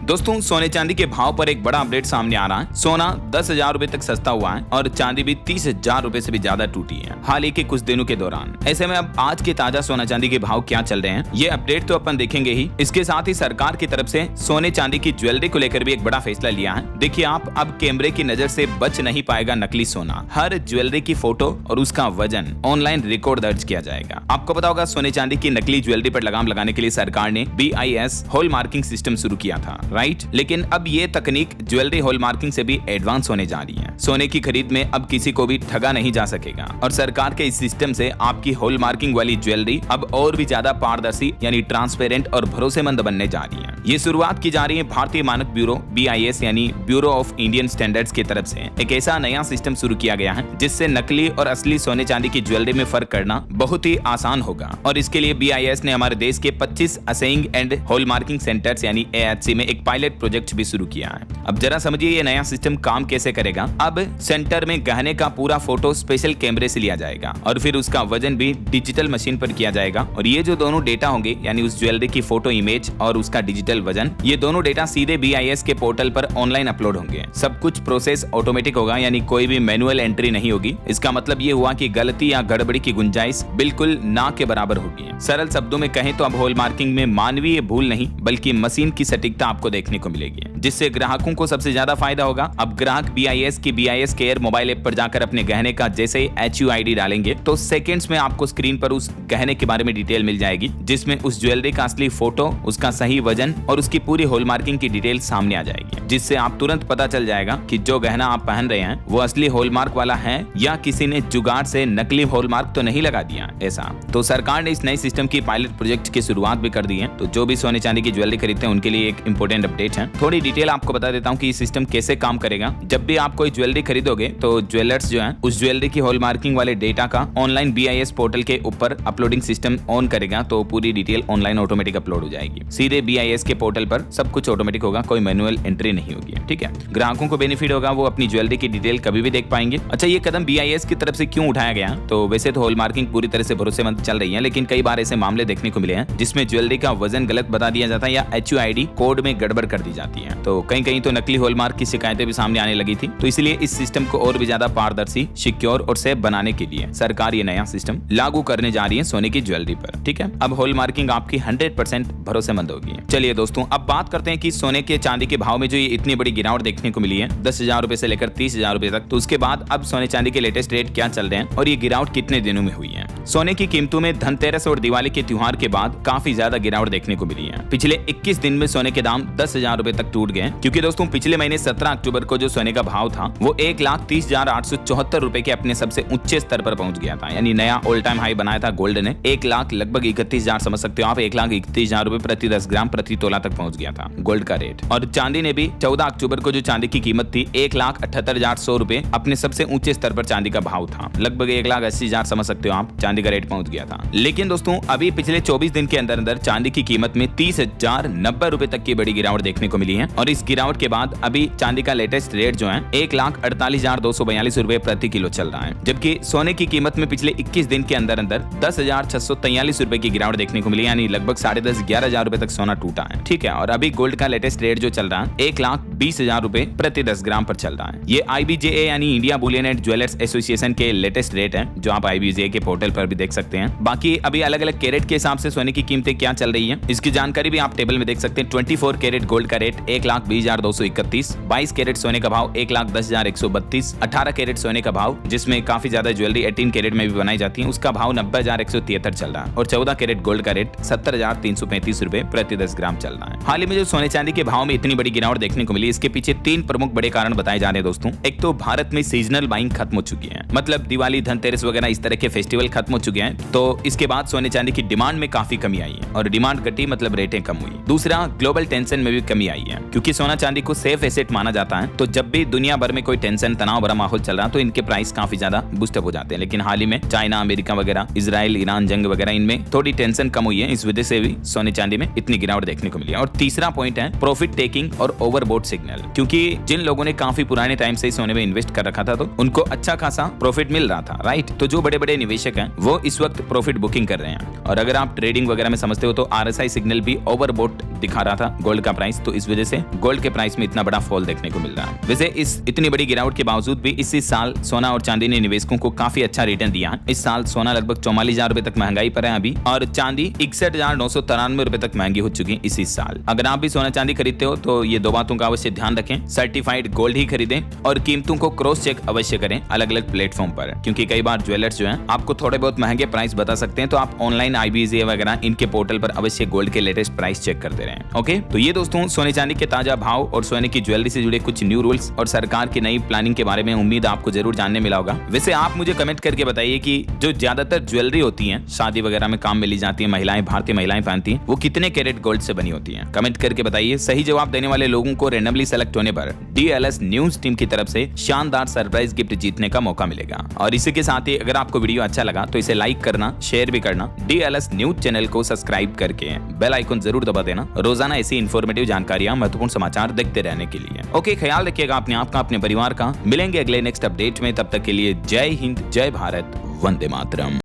दोस्तों सोने चांदी के भाव पर एक बड़ा अपडेट सामने आ रहा है। सोना 10,000 रुपए तक सस्ता हुआ है और चांदी भी 30,000 रुपए से भी ज्यादा टूटी है हाल ही के कुछ दिनों के दौरान। ऐसे में अब आज के ताजा सोना चांदी के भाव क्या चल रहे हैं ये अपडेट तो अपन देखेंगे ही। इसके साथ ही सरकार की तरफ से सोने चांदी की ज्वेलरी को लेकर भी एक बड़ा फैसला लिया है। देखिए आप अब कैमरे की नजर से बच नहीं पाएगा नकली सोना। हर ज्वेलरी की फोटो और उसका वजन ऑनलाइन रिकॉर्ड दर्ज किया जाएगा। आपको पता होगा सोने चांदी की नकली ज्वेलरी पर लगाम लगाने के लिए सरकार ने BIS हॉल मार्किंग सिस्टम शुरू किया था, राइट। लेकिन अब ये तकनीक ज्वेलरी हॉल मार्किंग से भी एडवांस होने जा रही है। सोने की खरीद में अब किसी को भी ठगा नहीं जा सकेगा और सरकार के इस सिस्टम से आपकी हॉल मार्किंग वाली ज्वेलरी अब और भी ज्यादा पारदर्शी यानी ट्रांसपेरेंट और भरोसेमंद बनने जा रही है। ये शुरुआत की जा रही है भारतीय मानक ब्यूरो BIS यानी ब्यूरो ऑफ इंडियन स्टैंडर्ड्स की तरफ से। एक ऐसा नया सिस्टम शुरू किया गया है जिससे नकली और असली सोने चांदी की ज्वेलरी में फर्क करना बहुत ही आसान होगा और इसके लिए BIS ने हमारे देश के 25 असेइंग एंड हॉल मार्किंग सेंटर्स यानी AHC में एक पायलट प्रोजेक्ट भी शुरू किया है। अब जरा समझिए ये नया सिस्टम काम कैसे करेगा। अब सेंटर में गहने का पूरा फोटो स्पेशल कैमरे से लिया जाएगा और फिर उसका वजन भी डिजिटल मशीन पर किया जाएगा और ये जो दोनों डेटा होंगे यानी उस ज्वेलरी की फोटो इमेज और उसका डिजिटल वजन, ये दोनों डेटा सीधे BIS के पोर्टल पर ऑनलाइन अपलोड होंगे। सब कुछ प्रोसेस ऑटोमेटिक होगा यानी कोई भी मैनुअल एंट्री नहीं होगी। इसका मतलब ये हुआ कि गलती या गड़बड़ी की गुंजाइश बिल्कुल ना के बराबर होगी। सरल शब्दों में कहें तो अब हॉल मार्किंग में मानवीय भूल नहीं बल्कि मशीन की सटीकता आपको देखने को मिलेगी, जिससे ग्राहकों को सबसे ज्यादा फायदा होगा। अब ग्राहक BIS की BIS केयर मोबाइल ऐप पर जाकर अपने गहने का जैसे ही HUID डालेंगे तो सेकंड्स में आपको स्क्रीन पर उस गहने के बारे में डिटेल मिल जाएगी, जिसमें उस ज्वेलरी का असली फोटो, उसका सही वजन और उसकी पूरी हॉल मार्किंग की डिटेल सामने आ जाएगी, जिससे आप तुरंत पता चल जाएगा कि जो गहना आप पहन रहे हैं वो असली हॉलमार्क वाला है या किसी ने जुगाड़ से नकली हॉलमार्क तो नहीं लगा दिया ऐसा। तो सरकार ने इस नए सिस्टम की पायलट प्रोजेक्ट की शुरुआत भी कर दी है। तो जो भी सोने चांदी की ज्वेलरी खरीदते हैं उनके लिए एक इंपॉर्टेंट अपडेट है। थोड़ी डिटेल आपको बता देता हूँ कि इस सिस्टम कैसे काम करेगा। जब भी आप कोई ज्वेलरी खरीदोगे तो ज्वेलर्स जो है उस ज्वेलरी की हॉल मार्किंग वाले डेटा का ऑनलाइन BIS पोर्टल के ऊपर अपलोडिंग सिस्टम ऑन करेगा तो पूरी डिटेल ऑनलाइन ऑटोमेटिक अपलोड हो जाएगी। सीधे BIS के पोर्टल पर सब कुछ ऑटोमेटिक होगा, कोई मैनुअल एंट्री नहीं होगी, ठीक है। ग्राहकों को बेनिफिट होगा, वो अपनी ज्वेलरी की डिटेल कभी भी देख पाएंगे। अच्छा ये कदम BIS की तरफ से क्यों उठाया गया? तो वैसे तो हॉल मार्किंग पूरी तरह से भरोसेमंद चल रही है, लेकिन कई बार ऐसे मामले देखने को मिले हैं जिसमें ज्वेलरी का वजन गलत बता दिया जाता है या HUID कोड में गड़बड़ कर दी जाती है। तो कहीं कहीं तो नकली हॉलमार्क की शिकायतें भी सामने आने लगी थी। तो इसलिए इस सिस्टम को और भी ज्यादा पारदर्शी, सिक्योर और सेफ बनाने के लिए सरकार ये नया सिस्टम लागू करने जा रही है सोने की ज्वेलरी पर, ठीक है। अब हॉल मार्किंग आपकी 100% भरोसेमंद होगी। चलिए दोस्तों अब बात करते हैं कि सोने के चांदी के भाव में जो ये इतनी बड़ी गिरावट देखने को मिली है 10,000 रुपए से लेकर 30,000 रुपए तक, तो उसके बाद अब सोने चांदी के लेटेस्ट रेट क्या चल रहे हैं और ये गिरावट कितने दिनों में हुई है। सोने की कीमतों में धनतेरस और दिवाली के त्योहार के बाद काफी ज्यादा गिरावट देखने को मिली है। पिछले 21 दिन में सोने के दाम 10,000 रुपए तक टूट गए, क्योंकि दोस्तों पिछले महीने 17 अक्टूबर को जो सोने का भाव था वो 1,30,874 रुपए के अपने सबसे ऊंचे स्तर पर पहुंच गया था, यानी नया ऑल टाइम हाई बनाया था गोल्ड ने। 1,00,000 लगभग 31,000 समझ सकते हो आप, 1,31,000 रुपए प्रति 10 ग्राम प्रति तोला तक पहुंच गया था गोल्ड का रेट। और चांदी ने भी 14 अक्टूबर को जो चांदी की कीमत थी 1,78,100 रुपए अपने सबसे ऊंचे स्तर पर चांदी का भाव था, लगभग 1,80,000 समझ सकते हो आप, चांदी का रेट पहुंच गया था। लेकिन दोस्तों अभी पिछले 24 दिन के अंदर अंदर चांदी की कीमत में 30,090 रुपए तक की बड़ी गिरावट देखने को मिली है और इस गिरावट के बाद अभी चांदी का लेटेस्ट रेट जो है 1,48,242 रुपए प्रति किलो चल रहा है, जबकि सोने की कीमत में पिछले 21 दिन के अंदर अंदर 10,643 रुपए की गिरावट देखने को मिली, यानी लगभग 10,500-11,000 रुपए तक सोना टूटा है, ठीक है। और अभी गोल्ड का लेटेस्ट रेट जो चल रहा है 1,20,000 रुपए प्रति 10 ग्राम पर चल रहा है। ये IBJA यानी India Boolean and jewellers association के लेटेस्ट रेट है जो आप IBJA के पोर्टल पर भी देख सकते हैं। बाकी अभी अलग अलग कैरेट के हिसाब से सोने की कीमतें क्या चल रही है इसकी जानकारी भी आप टेबल में देख सकते हैं। 24 कैरेट गोल्ड का रेट 1,20,231, 22 कैरेट सोने का भाव 1,10,132, 18 कैरेट सोने का भाव जिसमें काफी ज्यादा ज्वेलरी 18 कैरेट में भी बनाई जाती है उसका भाव 90,173 चल रहा है और 14 कैरेट गोल्ड का रेट 70,335 रुपए प्रति 10 ग्राम चल रहा है। हाल ही में जो सोने चांदी के भाव में इतनी बड़ी गिरावट देखने को मिली इसके पीछे 3 प्रमुख बड़े कारण बताए जा रहे हैं दोस्तों। एक तो भारत में सीजनल बाइंग खत्म हो चुकी है, मतलब दिवाली, धनतेरस वगैरह इस तरह के फेस्टिवल खत्म हो चुके हैं, तो इसके बाद सोने चांदी की डिमांड में काफी कमी आई है और डिमांड घटी मतलब रेटें कम हुई। दूसरा ग्लोबल टेंशन में भी कमी आई है, क्योंकि सोना चांदी को सेफ एसेट माना जाता है, तो जब भी दुनिया भर में कोई टेंशन, तनाव भरा माहौल चल रहा है तो इनके प्राइस काफी ज्यादा बूस्टअप हो जाते हैं। लेकिन हाल ही में चाइना, अमेरिका वगैरह, इजराइल, ईरान जंग वगैरह इनमें थोड़ी टेंशन कम हुई है, इस वजह से भी सोने चांदी में इतनी गिरावट देखने को मिली है। और तीसरा पॉइंट है प्रॉफिट टेकिंग और ओवरबोट सिग्नल, क्योंकि जिन लोगों ने काफी पुराने टाइम से सोने में इन्वेस्ट कर रखा था तो उनको अच्छा खासा प्रॉफिट मिल रहा था, राइट। तो जो बड़े बड़े निवेशक हैं वो इस वक्त प्रॉफिट बुकिंग कर रहे हैं। और अगर आप ट्रेडिंग वगैरह में समझते हो तो RSI सिग्नल भी ओवरबोट दिखा रहा था गोल्ड का प्राइस, तो इस वजह से गोल्ड के प्राइस में इतना बड़ा फॉल देखने को मिल रहा है। वैसे इस इतनी बड़ी गिरावट के बावजूद भी इसी साल सोना और चांदी ने निवेशकों को काफी अच्छा रिटर्न दिया है। इस साल सोना लगभग 44,000 रुपए तक महंगाई पर है अभी, और चांदी 61,993 रुपए तक महंगी हो चुकी है इसी साल। अगर आप भी सोना चांदी खरीदते हो तो ये दो बातों का अवश्य ध्यान रखें, सर्टिफाइड गोल्ड ही खरीदें और कीमतों को क्रॉस चेक अवश्य करें अलग अलग प्लेटफॉर्म पर, क्योंकि कई बार ज्वेलर्स जो हैं आपको थोड़े बहुत महंगे प्राइस बता सकते हैं। तो आप ऑनलाइन IBZ वगैरह इनके पोर्टल पर अवश्य गोल्ड के लेटेस्ट प्राइस चेक करते रहें। ओके, तो ये दोस्तों सोने चांदी के ताजा भाव और सोने की ज्वेलरी से जुड़े कुछ न्यू रूल्स और सरकार की नई प्लानिंग के बारे में उम्मीद आपको जरूर जानने मिला होगा। वैसे आप मुझे कमेंट करके बताइए कि जो ज्यादातर ज्वेलरी होती है शादी वगैरह में काम में ली जाती है, महिलाएं भारतीय महिलाएं पहनती हैं, वो कितने कैरेट गोल्ड से बनी होती हैं? कमेंट करके बताइए। सही जवाब देने वाले लोगों को रैंडमली सेलेक्ट होने पर DLS न्यूज टीम की तरफ से शानदार सरप्राइज गिफ्ट जीतने का मौका मिलेगा। और इसी के साथ ही अगर आपको वीडियो अच्छा लगा तो इसे लाइक करना, शेयर भी करना, DLS न्यूज चैनल को सब्सक्राइब करके बेल आइकन जरूर दबा देना रोजाना ऐसी इंफॉर्मेटिव जानकारियां, महत्वपूर्ण समाचार देखते रहने के लिए। ओके, ख्याल रखिएगा अपने आप का, अपने परिवार का। मिलेंगे अगले नेक्स्ट अपडेट में, तब तक के लिए जय हिंद, जय भारत, वंदे मातरम।